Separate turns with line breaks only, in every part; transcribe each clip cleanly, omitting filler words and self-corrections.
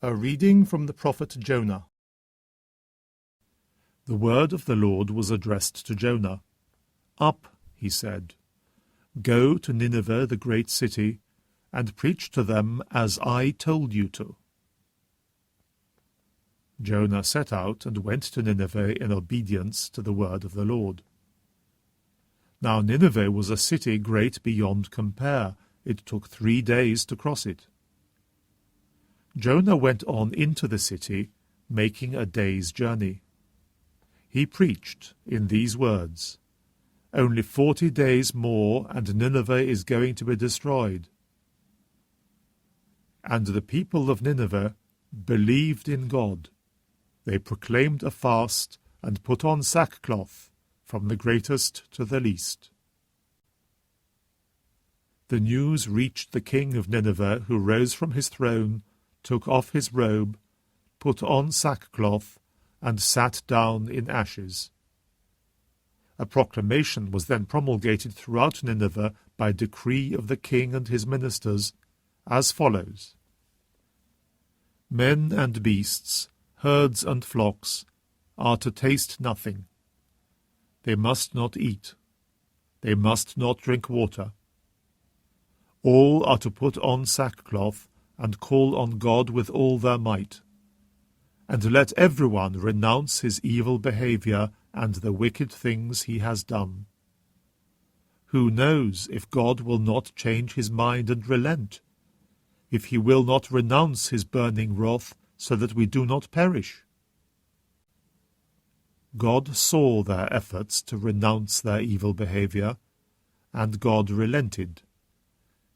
A reading from the prophet Jonah. The word of the Lord was addressed to Jonah. "Up," he said, "go to Nineveh, the great city, and preach to them as I told you to." Jonah set out and went to Nineveh in obedience to the word of the Lord. Now Nineveh was a city great beyond compare. It took 3 days to cross it. Jonah went on into the city, making a day's journey. He preached in these words, "Only 40 days more, and Nineveh is going to be destroyed." And the people of Nineveh believed in God. They proclaimed a fast and put on sackcloth, from the greatest to the least. The news reached the king of Nineveh, who rose from his throne, took off his robe, put on sackcloth, and sat down in ashes. A proclamation was then promulgated throughout Nineveh by decree of the king and his ministers, as follows: Men and beasts, herds and flocks, are to taste nothing. They must not eat. They must not drink water. All are to put on sackcloth, and call on God with all their might. And let everyone renounce his evil behavior and the wicked things he has done. Who knows if God will not change his mind and relent, if he will not renounce his burning wrath, so that we do not perish? God saw their efforts to renounce their evil behavior, and God relented.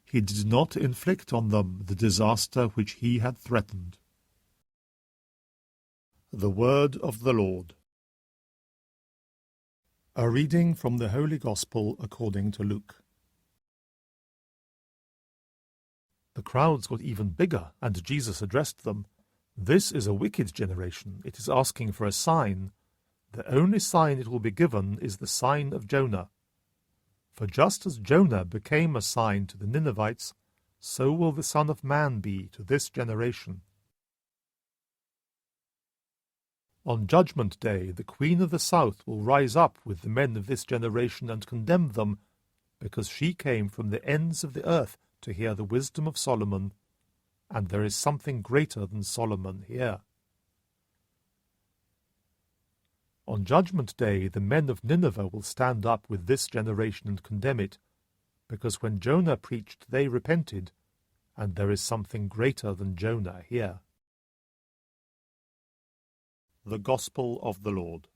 He did not inflict on them the disaster which he had threatened. The Word of the Lord. A reading from the Holy Gospel according to Luke. The crowds got even bigger, and Jesus addressed them. "This is a wicked generation. It is asking for a sign. The only sign it will be given is the sign of Jonah. For just as Jonah became a sign to the Ninevites, so will the Son of Man be to this generation. On Judgment Day, the Queen of the South will rise up with the men of this generation and condemn them, because she came from the ends of the earth to hear the wisdom of Solomon, and there is something greater than Solomon here. On Judgment Day, the men of Nineveh will stand up with this generation and condemn it, because when Jonah preached, they repented, and there is something greater than Jonah here." The Gospel of the Lord.